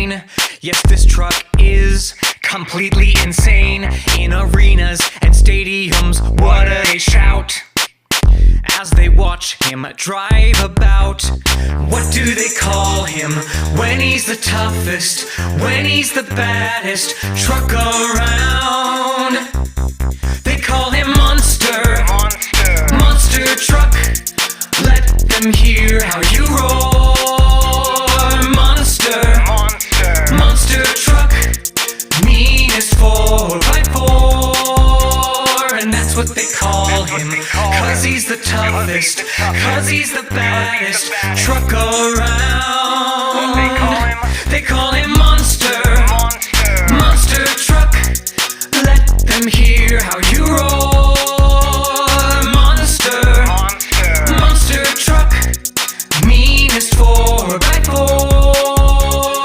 lane. Yes, this truck is completely insane. In arenas and stadiums, what do they shout as they watch him drive about? What do they call him when he's the toughest, when he's the baddest truck around? They call him Monster, Monster Truck. Let them hear how you roar. Monster, Monster Truck, meanest 4x4. And that's what they call him, 'cause he's the toughest, 'cause he's the baddest truck around.